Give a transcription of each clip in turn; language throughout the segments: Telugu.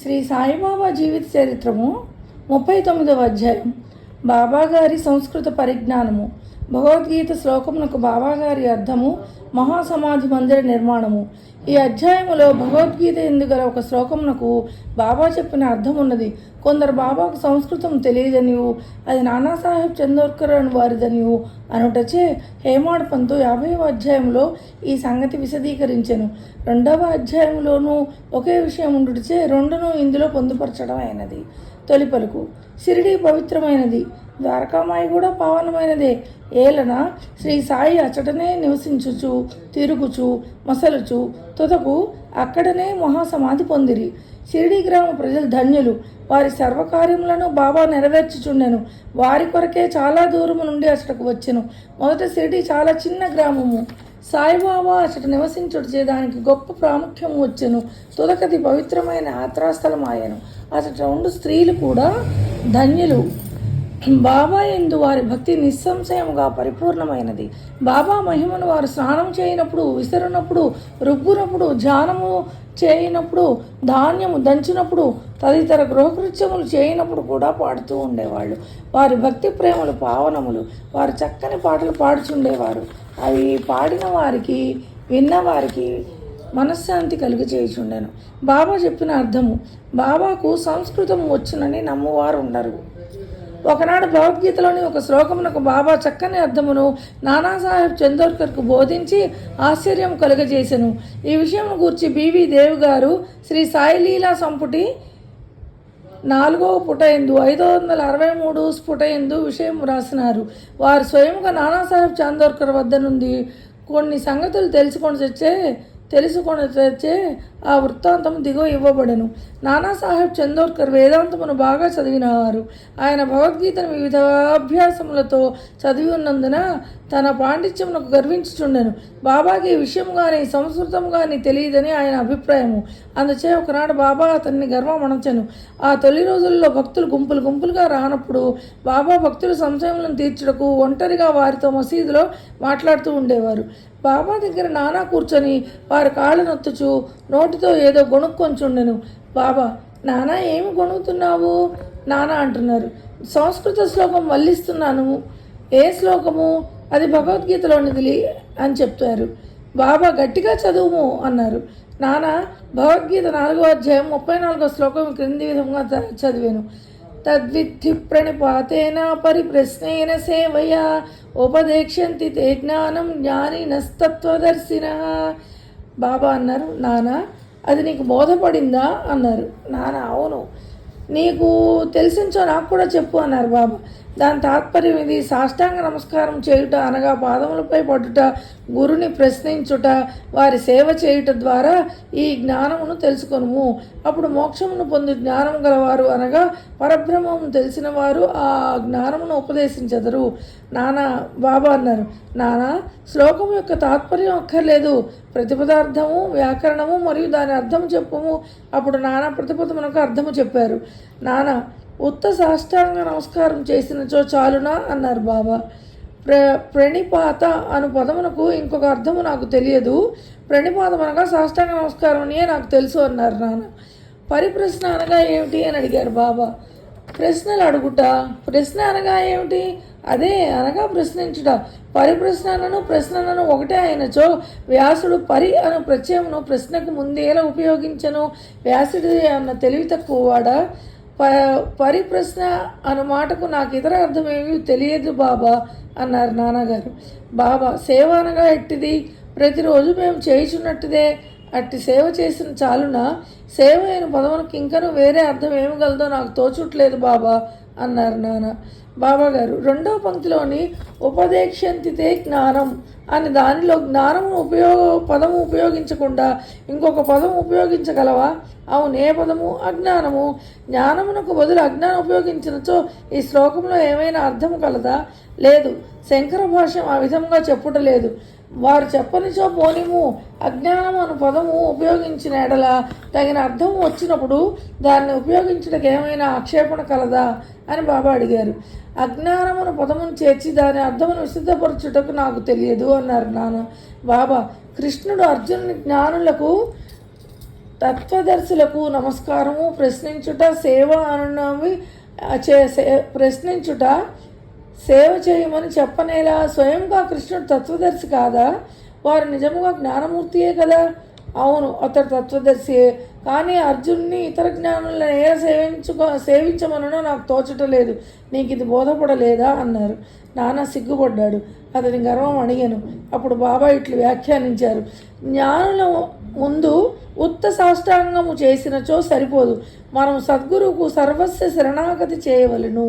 శ్రీ సాయిబాబా జీవిత చరిత్రము 39వ అధ్యాయం. బాబాగారి సంస్కృత పరిజ్ఞానము. భగవద్గీత శ్లోకమునకు బాబాగారి అర్థము, మహాసమాధి మందిర నిర్మాణము. ఈ అధ్యాయములో భగవద్గీత ఎందుగల ఒక శ్లోకమునకు బాబా చెప్పిన అర్థం ఉన్నది. కొందరు బాబాకు సంస్కృతం తెలియదనియు అది నానాసాహెబ్ చందోర్కర్ అని వారిదనియు అనుటచే హేమాడ్ పంతు 50వ అధ్యాయంలో ఈ సంగతి విశదీకరించెను. 2వ అధ్యాయంలోనూ ఒకే విషయం ఉండుటచే రెండును ఇందులో పొందుపరచడం అయినది. తొలి పలుకు. షిరిడీ పవిత్రమైనది, ద్వారకామాయి కూడా పావనమైనదే. ఏలన శ్రీ సాయి అచటనే నివసించుచు తిరుగుచు మసలుచు తుదకు అక్కడనే మహాసమాధి పొందిరి. షిరిడీ గ్రామ ప్రజలు ధన్యులు. వారి సర్వకార్యములను బాబా నెరవేర్చుచుండెను. వారి కొరకే చాలా దూరము నుండి అచటకు వచ్చెను. మొదట షిరిడీ చాలా చిన్న గ్రామము. సాయిబాబా అచట నివసించుటచే దానికి గొప్ప ప్రాముఖ్యము వచ్చెను. తుదకది పవిత్రమైన యాత్రాస్థలం ఆయను. అచట ఉండు స్త్రీలు కూడా ధన్యులు. బాబా యందు వారి భక్తి నిస్సంశయముగా పరిపూర్ణమైనది. బాబా మహిమను వారు స్నానం చేయనప్పుడు, విసరునప్పుడు, రుబ్బునప్పుడు, ధ్యానము చేయనప్పుడు, ధాన్యము దంచినప్పుడు, తదితర గృహకృత్యములు చేయనప్పుడు కూడా పాడుతూ ఉండేవాళ్ళు. వారి భక్తి ప్రేమలు పావనములు. వారు చక్కని పాటలు పాడుచుండేవారు. అవి పాడిన వారికి, విన్నవారికి మనశ్శాంతి కలుగ చేయుచుండెను. బాబా చెప్పిన అర్థము. బాబాకు సంస్కృతం వచ్చునని నమ్మువారు ఉండరు. ఒకనాడు భగవద్గీతలోని ఒక శ్లోకమునకు బాబా చక్కని అర్థమును నానాసాహెబ్ చందోర్కర్కు బోధించి ఆశ్చర్యం కలుగజేసెను. ఈ విషయం గూర్చి బివి దేవ్ గారు శ్రీ సాయిలీలా సంపుటి 4వ పుట ఎందు 563 స్ఫుట ఎందు విషయం రాసినారు. వారు స్వయముగా నానాసాహెబ్ చందోర్కర్ వద్ద నుండి కొన్ని సంగతులు తెలుసుకొని తెచ్చే ఆ వృత్తాంతం దిగువ ఇవ్వబడెను. నానాసాహెబ్ చందోర్కర్ వేదాంతమును బాగా చదివినవారు. ఆయన భగవద్గీతను వివిధ అభ్యాసములతో చదివి ఉన్నందున తన పాండిత్యమునకు గర్వించుచుండెను. బాబాకి ఈ విషయం కానీ సంస్కృతం కానీ తెలియదని ఆయన అభిప్రాయము. అందుచే ఒకనాడు బాబా అతన్ని గర్వమణచెను. ఆ తొలి రోజుల్లో భక్తులు గుంపులుగా రానప్పుడు బాబా భక్తుల సంశయములను తీర్చుటకు ఒంటరిగా వారితో మసీదులో మాట్లాడుతూ ఉండేవారు. బాబా దగ్గర నానా కూర్చొని వారి కాళ్ళు నొత్తుచు నోటితో ఏదో గొణుక్కొంచుండెను. బాబా, నానా ఏమి గొణుకుతున్నావు నానా అంటున్నారు. సంస్కృత శ్లోకం వల్లిస్తున్నాను. ఏ శ్లోకము? అది భగవద్గీతలోనిది అని చెప్తారు. బాబా గట్టిగా చదువుము అన్నారు. నానా భగవద్గీత 4వ అధ్యాయం 34వ శ్లోకం క్రింది విధంగా చదివాను. తద్విద్ధి ప్రణిపాతేన పరిప్రశ్నేన సేవయా ఉపదేక్షంతి తే జ్ఞానం జ్ఞానినస్తత్వదర్శినః. బాబా అన్నారు, నానా అది నీకు బోధపడిందా అన్నారు. నానా అవును, నీకు తెలిసించో నాకు కూడా చెప్పు అన్నారు బాబా. దాని తాత్పర్యం ఇది. సాష్టాంగ నమస్కారం చేయుట అనగా పాదములపై పడుట, గురుని ప్రశ్నించుట, వారి సేవ చేయుట ద్వారా ఈ జ్ఞానమును తెలుసుకొనుము. అప్పుడు మోక్షమును పొందు జ్ఞానం గలవారు అనగా పరబ్రహ్మము తెలిసిన వారు ఆ జ్ఞానమును ఉపదేశించెదరు. నానా బాబా అన్నారు, నానా శ్లోకం యొక్క తాత్పర్యం అక్కర్లేదు, ప్రతిపదార్థము, వ్యాకరణము మరియు దాని అర్థము చెప్పుము. అప్పుడు నానా ప్రతిపదమునకు అర్థము చెప్పారు. నానా ఉత్త సాష్టాంగ నమస్కారం చేసినచో చాలునా అన్నారు బాబా. ప్రణిపాత అను పదమునకు ఇంకొక అర్థము నాకు తెలియదు. ప్రణిపాతం అనగా సాష్టాంగ నమస్కారం అనియే నాకు తెలుసు అన్నారు నాన్న. పరిప్రశ్న అనగా ఏమిటి అని అడిగారు బాబా. ప్రశ్నలు అడుగుట. ప్రశ్న అనగా ఏమిటి? అదే అనగా ప్రశ్నించుట. పరిప్రశ్నను ప్రశ్నను ఒకటే అయినచో వ్యాసుడు పరి అను ప్రత్యయమును ప్రశ్నకు ముందేలా ఉపయోగించను? వ్యాసుడి అన్న తెలివి తక్కువ వాడా? పరిప్రశ్న అను మాటకు నాకు ఇతర అర్థమేమీ తెలియదు బాబా అన్నారు నాన్నగారు. బాబా సేవ అనగా ఎట్టిది? ప్రతిరోజు మేము చేయుచున్నట్టుదే. అట్టి సేవ చేసిన చాలునా? సేవ అయిన పదమునకు ఇంకనూ వేరే అర్థం ఏమి గలదో నాకు తోచుట్లేదు బాబా అన్నారు నాన్న. బాబా గారు 2వ పంక్తిలోని ఉపదేక్షంతితే జ్ఞానం అని దానిలో జ్ఞానము పదము ఉపయోగించకుండా ఇంకొక పదము ఉపయోగించగలవా? అవును, ఏ పదము? అజ్ఞానము. జ్ఞానమునకు బదులు అజ్ఞానం ఉపయోగించినచో ఈ శ్లోకంలో ఏమైనా అర్థము కలదా? లేదు. శంకర భాష్యం ఆ విధంగా చెప్పుటలేదు. వారు చెప్పనిచో పోనిము. అజ్ఞానం అను పదము ఉపయోగించిన ఎడల తగిన అర్థము వచ్చినప్పుడు దాన్ని ఉపయోగించడానికి ఏమైనా ఆక్షేపణ కలదా అని బాబా అడిగారు. అజ్ఞానమును పదమును చేర్చి దాని అర్థమును విశుద్ధపరచుటకు నాకు తెలియదు అన్నారు నాన్న. బాబా, కృష్ణుడు అర్జునుని జ్ఞానులకు తత్వదర్శులకు నమస్కారము. ప్రశ్నించుట సేవ అనునవి ప్రశ్నించుట సేవ చేయమని చెప్పనేలా. స్వయంగా కృష్ణుడు తత్వదర్శి కాదా? వారు నిజముగా జ్ఞానమూర్తియే కదా? అవును, అతడు తత్వదర్శియే. కానీ అర్జున్ని ఇతర జ్ఞానులను ఏ సేవించమనో నాకు తోచటలేదు. నీకు ఇది బోధపడలేదా అన్నారు. నాన్న సిగ్గుపడ్డాడు. అతని గర్వం అడిగాను. అప్పుడు బాబా ఇట్లు వ్యాఖ్యానించారు: జ్ఞానుల ముందు ఉత్త సాష్టాంగము చేసినచో సరిపోదు. మనం సద్గురువుకు సర్వస్వ శరణాగతి చేయవలెను.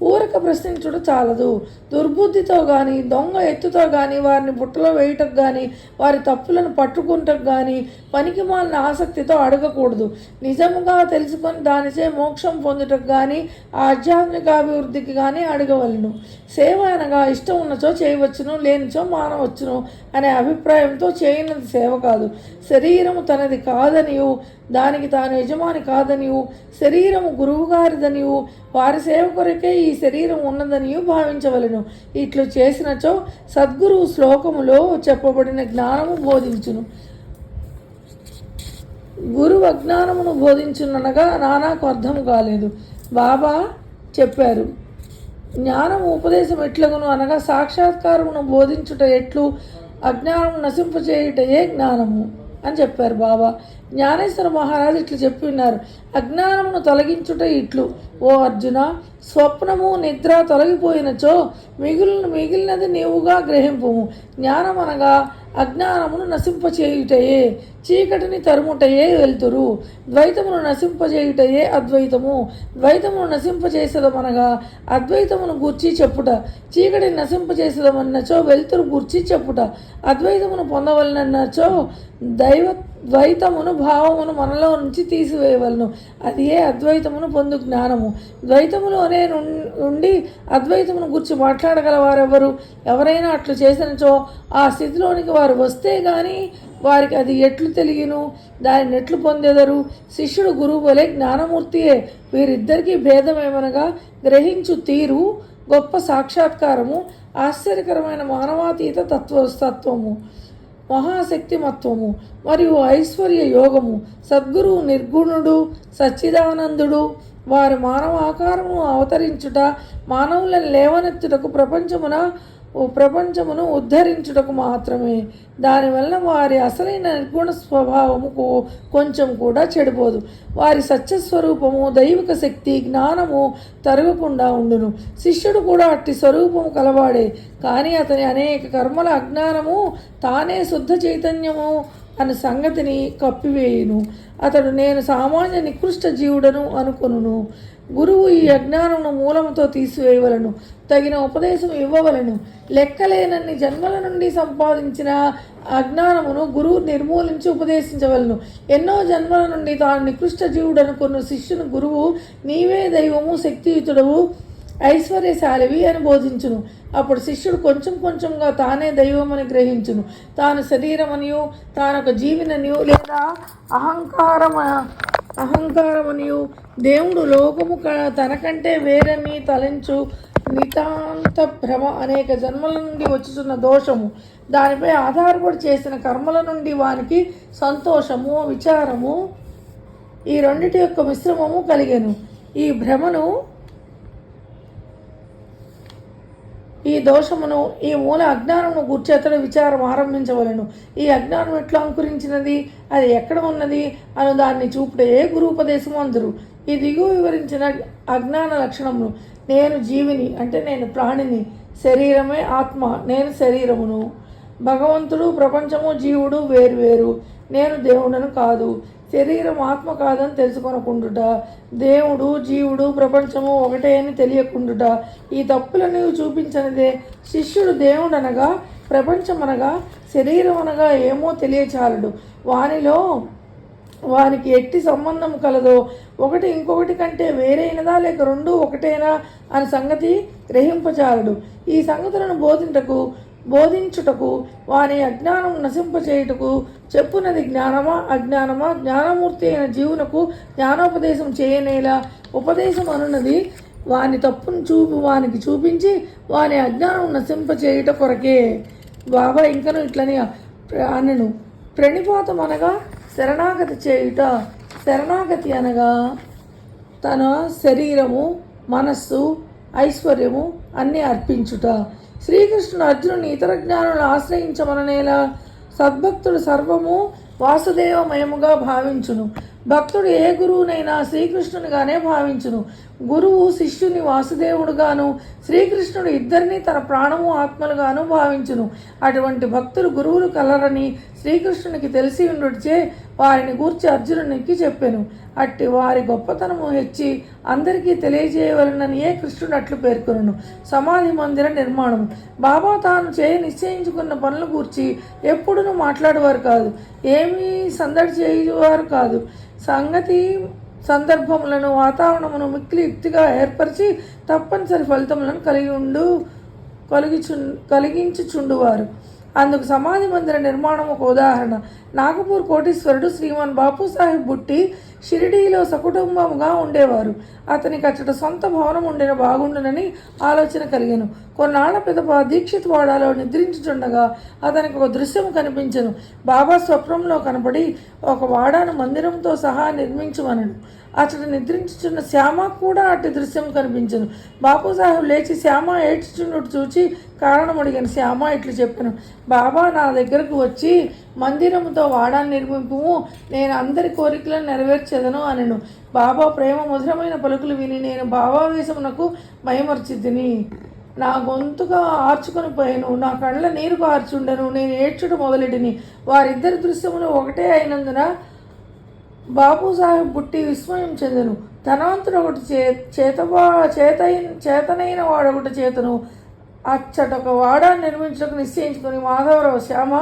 ఊరక ప్రశ్నించుడు చాలదు. దుర్బుద్ధితో కానీ దొంగ ఎత్తుతో కానీ వారిని బుట్టలో వేయటకు కానీ వారి తప్పులను పట్టుకుంటకు కానీ పనికి మాలిన ఆసక్తితో అడగకూడదు. నిజముగా తెలుసుకొని దానిచే మోక్షం పొందుటకు కానీ ఆధ్యాత్మికాభివృద్ధికి కానీ అడగవలను. సేవ అనగా ఇష్టం ఉన్నచో చేయవచ్చును, లేనిచో మానవచ్చును అనే అభిప్రాయంతో చేయనది సేవ కాదు. శరీరము తనది కాదనియు దానికి తాను యజమాని కాదనియు శరీరము గురువుగారిదనియు వారి సేవ కొరకే ఈ శరీరం ఉన్నదనియు భావించవలెను. ఇట్లు చేసినచో సద్గురువు శ్లోకములో చెప్పబడిన జ్ఞానము బోధించును. గురువు అజ్ఞానమును బోధించుననగా నానాకు అర్థం కాలేదు. బాబా చెప్పారు, జ్ఞానము ఉపదేశం ఎట్లగును అనగా సాక్షాత్కారమును బోధించుట ఎట్లు, అజ్ఞానము నశింపచేయుటయే జ్ఞానము అని చెప్పారు బాబా. జ్ఞానేశ్వర మహారాజు ఇట్లు చెప్పి ఉన్నారు: అజ్ఞానమును తొలగించుట ఇట్లు, ఓ అర్జున, స్వప్నము నిద్ర తొలగిపోయినచో మిగిలినది నీవుగా గ్రహింపుము. జ్ఞానమనగా అజ్ఞానమును నశింపచేయుటయే, చీకటిని తరుముటయే వెలుతురు. ద్వైతమును నశింపజేయుటయే అద్వైతము. ద్వైతమును నశింపచేసదమనగా అద్వైతమును గూర్చి చెప్పుట. చీకటిని నశింపచేసదమన్నచో వెలుతురు గూర్చి చెప్పుట. అద్వైతమును పొందవలనన్నచో ద్వైతమును భావమును మనలో నుంచి తీసివేయవలను. అది ఏ అద్వైతమును పొందు జ్ఞానము. ద్వైతములోనే నుండి అద్వైతమును గురించి మాట్లాడగల వారెవరు? ఎవరైనా అట్లు చేసినచో ఆ స్థితిలోనికి వారు వస్తే గాని వారికి అది ఎట్లు తెలియను, దానిని ఎట్లు పొందెదరు? శిష్యుడు గురువు వలె జ్ఞానమూర్తియే. వీరిద్దరికీ భేదమేమనగా గ్రహించు తీరు, గొప్ప సాక్షాత్కారము, ఆశ్చర్యకరమైన మానవాతీత తత్వము, మహాశక్తిమత్వము మరియు ఐశ్వర్య యోగము. సద్గురువు నిర్గుణుడు, సచ్చిదానందుడు. వారి మానవ ఆకారము అవతరించుట, మానవులను లేవనెత్తుటకు, ప్రపంచమును ఉద్ధరించుటకు మాత్రమే. దానివల్ల వారి అసలైన నిర్గుణ స్వభావము కొంచెం కూడా చెడిపోదు. వారి సత్యస్వరూపము, దైవిక శక్తి, జ్ఞానము తరగకుండా ఉండును. శిష్యుడు కూడా అట్టి స్వరూపము కలవాడే. కానీ అతని అనేక కర్మల అజ్ఞానము తానే శుద్ధ చైతన్యము అనే సంగతిని కప్పివేయును. అతడు నేను సామాన్య నికృష్ట జీవుడను అనుకొనును. గురువు ఈ అజ్ఞానమును మూలముతో తీసివేయవలను, తగిన ఉపదేశం ఇవ్వవలను. లెక్కలేనన్ని జన్మల నుండి సంపాదించిన అజ్ఞానమును గురువు నిర్మూలించి ఉపదేశించవలను. ఎన్నో జన్మల నుండి తాను నికృష్ట జీవుడు అనుకున్న శిష్యుని గురువు నీవే దైవము, శక్తియుతుడవు, ఐశ్వర్యశాలివి అని బోధించును. అప్పుడు శిష్యుడు కొంచెం కొంచెంగా తానే దైవమని గ్రహించును. తాను శరీరమనియు, తానొక జీవిననియు లేదా అహంకారమనియు, దేవుడు లోకము తనకంటే వేరని తలంచు నితాంత భ్రమ, అనేక జన్మల నుండి వచ్చుతున్న దోషము, దానిపై ఆధారపడి చేసిన కర్మల నుండి వానికి సంతోషము, విచారము, ఈ రెండిటి యొక్క మిశ్రమము కలిగెను. ఈ భ్రమను, ఈ దోషమును, ఈ మూల అజ్ఞానమును గూర్చి అతడు విచారం ఆరంభించవలను. ఈ అజ్ఞానం ఎట్లా అంకురించినది, అది ఎక్కడ ఉన్నది అను దాన్ని చూపుడే గురూపదేశము అందరు. ఈ దిగువ వివరించిన అజ్ఞాన లక్షణమును, నేను జీవిని అంటే నేను ప్రాణిని, శరీరమే ఆత్మ, నేను శరీరమును, భగవంతుడు, ప్రపంచము, జీవుడు వేరువేరు, నేను దేవుడను కాదు, శరీరం ఆత్మ కాదని తెలుసుకొనకుండుట, దేవుడు, జీవుడు, ప్రపంచము ఒకటే అని తెలియకుండుట, ఈ తప్పులను చూపించనిదే. శిష్యుడు దేవుడనగా, ప్రపంచమనగా, శరీరం అనగా ఏమో తెలియచాలడు. వానికి ఎట్టి సంబంధం కలదో, ఒకటి ఇంకొకటి కంటే వేరైనదా లేక రెండు ఒకటేనా అని సంగతి గ్రహింపచాలడు. ఈ సంగతులను బోధించుటకు వాని అజ్ఞానం నశింపచేయుటకు చెప్పునది జ్ఞానమా అజ్ఞానమా? జ్ఞానమూర్తి అయిన జీవునకు జ్ఞానోపదేశం చేయనేలా? ఉపదేశం అనున్నది వాని తప్పును వానికి చూపించి వాని అజ్ఞానం నశింపచేయుట కొరకే. బాబా ఇంకను ఇట్లని అనను. ప్రణిపాతం అనగా శరణాగతి చేయుట. శరణాగతి అనగా తన శరీరము, మనస్సు, ఐశ్వర్యము అన్నీ అర్పించుట. శ్రీకృష్ణుడు అర్జునుని ఇతర జ్ఞానులను ఆశ్రయించమననేలా సద్భక్తుడు సర్వము వాసుదేవమయముగా భావించును. భక్తుడు ఏ గురువునైనా శ్రీకృష్ణునిగానే భావించును. గురువు శిష్యుని వాసుదేవుడుగాను, శ్రీకృష్ణుడు ఇద్దరిని తన ప్రాణము ఆత్మలుగాను భావించును. అటువంటి భక్తులు గురువులు కలరని శ్రీకృష్ణునికి తెలిసి ఉండుచే వారిని గూర్చి అర్జునునికి చెప్పెను. అట్టి వారి గొప్పతనము హెచ్చి అందరికీ తెలియజేయవలననియే కృష్ణుడు అట్లు పేర్కొనను. సమాధి మందిర నిర్మాణం. బాబా తాను నిశ్చయించుకున్న పనుల గూర్చి ఎప్పుడూ మాట్లాడేవారు కాదు, ఏమీ సందడి చేయువారు కాదు. సందర్భములను, వాతావరణమును మిక్కిలి యుక్తిగా ఏర్పరిచి తప్పనిసరి ఫలితములను కలిగించుచుండువారు. అందుకు సమాధి మందిర నిర్మాణం ఒక ఉదాహరణ. నాగపూర్ కోటీశ్వరుడు శ్రీమాన్ బాపూసాహెబ్ బుట్టి షిరిడీలో సకుటుంబముగా ఉండేవారు. అతనికి అచ్చట సొంత భవనం ఉండిన బాగుండునని ఆలోచన కలిగాను. కొన్నాళ్ల పిదప దీక్షిత్ వాడాలో నిద్రించుచుండగా అతనికి ఒక దృశ్యం కనిపించెను. బాబా స్వప్నంలో కనపడి ఒక వాడాను మందిరంతో సహా నిర్మించమనను. అతడు నిద్రించుచున్న శ్యామ కూడా అట్టి దృశ్యం కనిపించను. బాపూసాహెబ్ లేచి శ్యామ ఏడ్చుచున్నట్టు చూచి కారణం అడిగాను. శ్యామ ఇట్లు చెప్పాను, బాబా నా దగ్గరకు వచ్చి మందిరముతో వాడాన్ని నిర్మింపుము, నేను అందరి కోరికలను నెరవేర్చేదను అనెను. బాబా ప్రేమ మధురమైన పలుకులు విని నేను భావావేశమునకు మైమర్చితిని. నా గొంతుగా ఆర్చుకొని పోయాను, నా కళ్ళ నీరు కార్చుండెను, నేను ఏడ్చుట మొదలెడిని. వారిద్దరి దృశ్యములు ఒకటే అయినందున బాపూసాహెబ్ బుట్టి విస్మయం చెందెను. ధనవంతుడు ఒకటి చేతనైన వాడొకటి చేతను అచ్చటొక వాడాన్ని నిర్మించడానికి నిశ్చయించుకొని మాధవరావు శ్యామ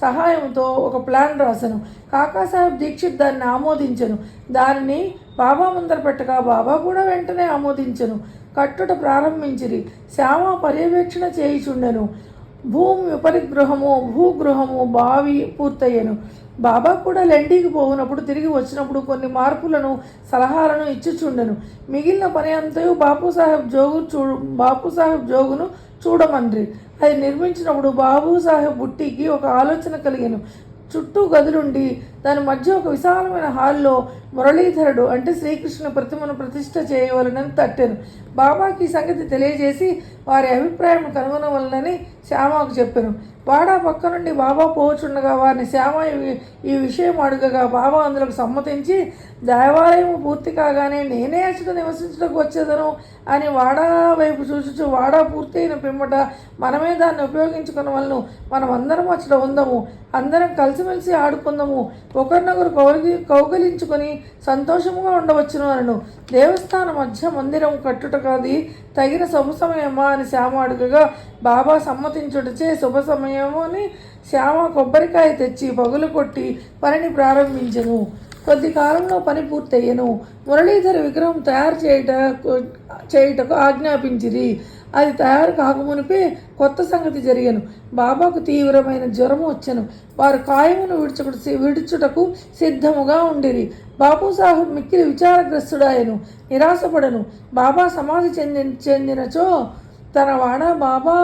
సహాయంతో ఒక ప్లాన్ రాశాను. కాకాసాహెబ్ దీక్షిత్ దాన్ని ఆమోదించను. దానిని బాబా ముందర పెట్టగా బాబా కూడా వెంటనే ఆమోదించను. కట్టుట ప్రారంభించిరి. శ్యామ పర్యవేక్షణ చేయుచుండెను. భూగృహము బావి పూర్తయ్యను. బాబా కూడా లెండీకి పోవునప్పుడు తిరిగి వచ్చినప్పుడు కొన్ని మార్పులను, సలహాలను ఇచ్చుచుండెను. మిగిలిన పని అంతయు బాపూసాహెబ్ జోగును చూడమన్రి. అది నిర్మించినప్పుడు బాబూసాహెబ్ బుట్టికి ఒక ఆలోచన కలిగెను. చుట్టూ గదులుండి దాని మధ్య ఒక విశాలమైన హాల్లో మురళీధరుడు అంటే శ్రీకృష్ణ ప్రతిమను ప్రతిష్ఠ చేయవలనని తట్టాను. బాబాకి ఈ సంగతి తెలియజేసి వారి అభిప్రాయం కనుగొనవలనని శ్యామకు చెప్పాను. వాడా పక్క నుండి బాబా పోవచుండగా వారిని శ్యామ ఈ విషయం అడుగగా బాబా అందులోకి సమ్మతించి దేవాలయం పూర్తి కాగానే నేనే అచ్చట నివసించడానికి వచ్చేదను అని వాడా వైపు చూచుచు, వాడా పూర్తి అయిన పిమ్మట మనమే దాన్ని ఉపయోగించుకున్న వలన మనం అందరం అచ్చట ఉందాము, అందరం కలిసిమెలిసి ఆడుకుందాము, ఒకరినొకరు కౌగలించుకొని సంతోషముగా ఉండవచ్చును అనను. దేవస్థానం మధ్య మందిరం కట్టుటకాది తగిన శుభ సమయమా అని శ్యామ అడుగగా బాబా సమ్మతించుటచే శుభ సమయము అని శ్యామ కొబ్బరికాయ తెచ్చి పగులు కొట్టి పనిని ప్రారంభించెను. కొద్ది కాలంలో పని పూర్తయ్యను. మురళీధర విగ్రహం తయారు చేయుటకు ఆజ్ఞాపించిరి. అది తయారు కాకమునిపే కొత్త సంగతి జరిగాను. బాబాకు తీవ్రమైన జ్వరము వచ్చెను. వారు కాయమును విడుచుటకు సిద్ధముగా ఉండిరి. బాపూసాహెబ్ మిక్కిలి విచారగ్రస్తుడాయను, నిరాశపడను. బాబా సమాధి చెందినచో తన వాడ బాబా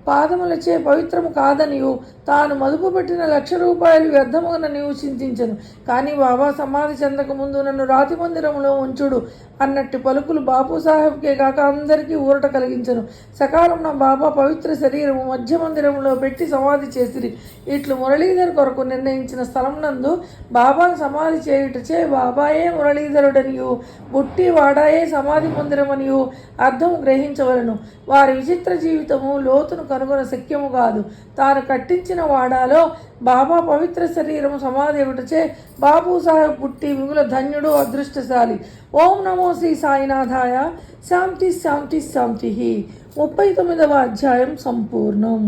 పాదములచే పవిత్రము కాదనియు తాను మదుపు పెట్టిన ₹1,00,000 వ్యర్థముననియు చింతించను. కానీ బాబా సమాధి చెందక ముందు నన్ను రాతి మందిరంలో ఉంచుడు అన్నట్టు పలుకులు బాపూసాహెబ్కే కాక అందరికీ ఊరట కలిగించను. సకాలంలో బాబా పవిత్ర శరీరము మధ్య మందిరంలో పెట్టి సమాధి చేసిరి. ఇట్లు మురళీధర్ కొరకు నిర్ణయించిన స్థలం నందు బాబాను సమాధి చేయుటచే బాబాయే మురళీధరుడనియు బుట్టి వాడాయే సమాధి మందిరమనియు అర్థము గ్రహించవలను. వారి విచిత్ర జీవితము లోతును కనుగొన శక్యము కాదు. తాను కట్టించిన వాడాలో బాబా పవిత్ర శరీరము సమాధి ఒకటచే బాపూసాహెబ్ బుట్టి మిగుల ధన్యుడు, అదృష్టశాలి. ఓం నమో శ్రీ సాయినాథాయ. శాంతి శాంతి శాంతి. 39వ అధ్యాయం సంపూర్ణం.